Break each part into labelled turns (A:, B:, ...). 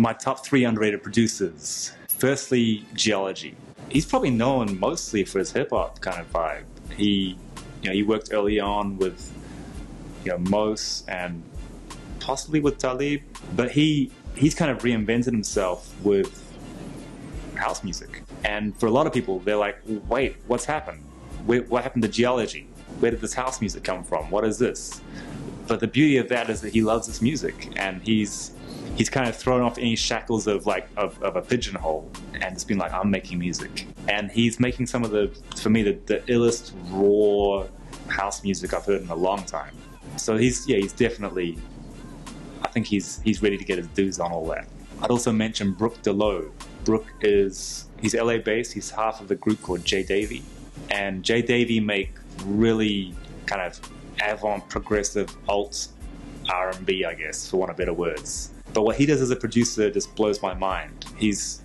A: My top 3 underrated producers. Firstly, G-Eazy. He's probably known mostly for his hip-hop kind of vibe. He worked early on with, Mos and possibly with Talib, but he's kind of reinvented himself with house music. And for a lot of people, they're like, wait, what's happened? What happened to G-Eazy? Where did this house music come from? What is this? But the beauty of that is that he loves this music, and he's kind of thrown off any shackles of a pigeonhole, and it's been like, I'm making music. And he's making some of for me, the illest, raw house music I've heard in a long time. So he's definitely, I think he's ready to get his dues on all that. I'd also mention Mark De Clive-Lowe. He's LA based, he's half of a group called J Davy. And J Davy make really kind of avant progressive alt R&B, I guess, for want of better words. But what he does as a producer just blows my mind. He's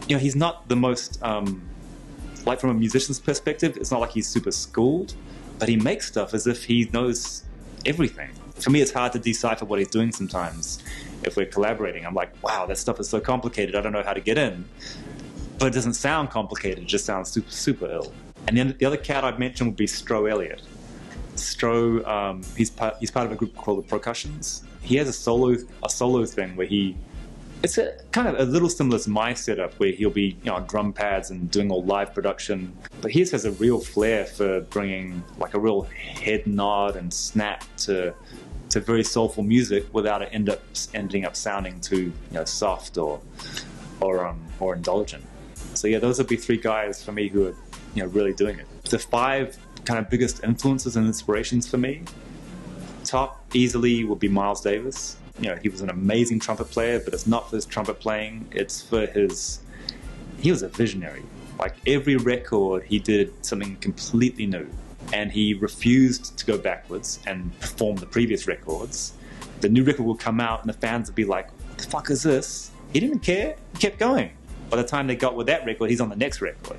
A: not the most, like from a musician's perspective, it's not like he's super schooled, but he makes stuff as if he knows everything. For me, it's hard to decipher what he's doing sometimes if we're collaborating. I'm like, wow, that stuff is so complicated, I don't know how to get in. But it doesn't sound complicated, it just sounds super, super ill. And then the other cat I'd mention would be Stro Elliott. Stro, he's part of a group called the Percussions. He has a solo thing where it's a kind of a little similar to my setup, where he'll be on drum pads and doing all live production. But his has a real flair for bringing like a real head nod and snap to very soulful music without it ending up sounding too soft or indulgent. So yeah, those would be 3 guys for me who are really doing it. The 5 kind of biggest influences and inspirations for me. Top easily would be Miles Davis. He was an amazing trumpet player, but it's not for his trumpet playing, it's for he was a visionary. Like every record, he did something completely new, and he refused to go backwards and perform the previous records. The new record would come out and the fans would be like, what the fuck is this? He didn't care, he kept going. By the time they got with that record, he's on the next record.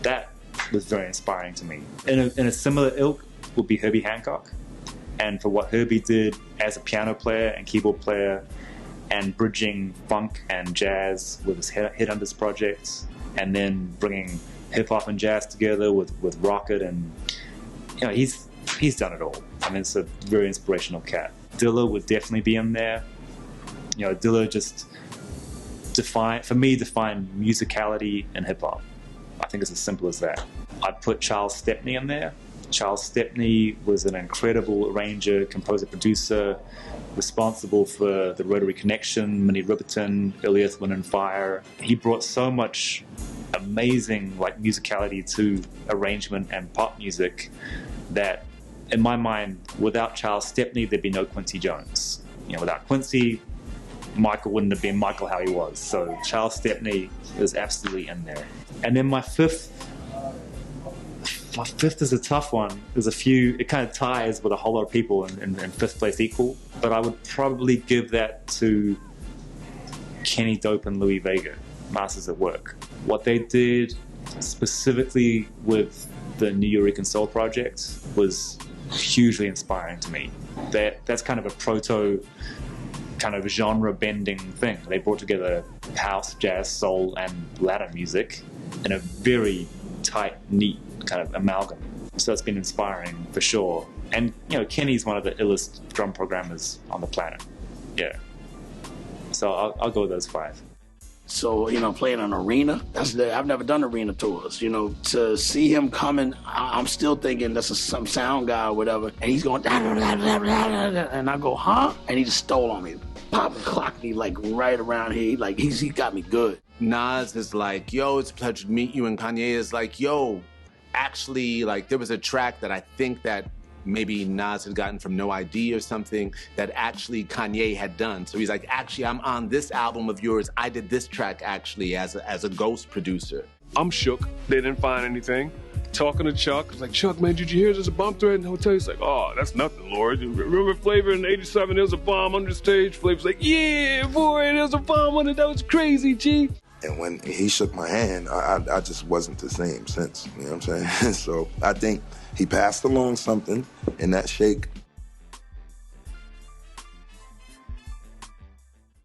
A: That was very inspiring to me. In a similar ilk would be Herbie Hancock. And for what Herbie did as a piano player and keyboard player, and bridging funk and jazz with his Headhunters projects, and then bringing hip-hop and jazz together with Rocket, and he's done it all. I mean, it's a very inspirational cat. Dilla would definitely be in there. Dilla just defined musicality in hip-hop. I think it's as simple as that. I'd put Charles Stepney in there. Charles Stepney was an incredible arranger, composer, producer, responsible for the Rotary Connection, Minnie Riperton, Early Earth, Wind and Fire. He brought so much amazing musicality to arrangement and pop music that, in my mind, without Charles Stepney, there'd be no Quincy Jones. Without Quincy, Michael wouldn't have been Michael how he was. So Charles Stepney is absolutely in there. And then my fifth is a tough one. There's a few, it kind of ties with a whole lot of people in fifth place equal, but I would probably give that to Kenny Dope and Louis Vega, Masters at Work. What they did specifically with the New Eureka Soul project was hugely inspiring to me. That's kind of a proto kind of genre bending thing. They brought together house, jazz, soul and Latin music in a very tight, neat kind of amalgam. So it's been inspiring for sure. And Kenny's one of the illest drum programmers on the planet. Yeah. So I'll go with those 5.
B: So, playing an arena, I've never done arena tours. To see him coming, I'm still thinking that's some sound guy or whatever, and he's going, da, da, da, da, da, da, and I go, huh? And he just stole on me. Pop and clocked me right around here. He got me good.
C: Nas is like, yo, it's a pleasure to meet you. And Kanye is like, yo, actually, there was a track that I think that maybe Nas had gotten from No ID or something that actually Kanye had done. So he's like, actually, I'm on this album of yours. I did this track actually as a ghost producer.
D: I'm shook. They didn't find anything. Talking to Chuck, I was like, Chuck, man, did you hear there's a bomb threat in the hotel? He's like, oh, that's nothing, Lord. Remember Flavor in '87, there was a bomb under the stage? Flavor's like, yeah, boy, there's a bomb under, that was crazy, G.
E: And when he shook my hand, I just wasn't the same since, you know what I'm saying? So I think he passed along something in that shake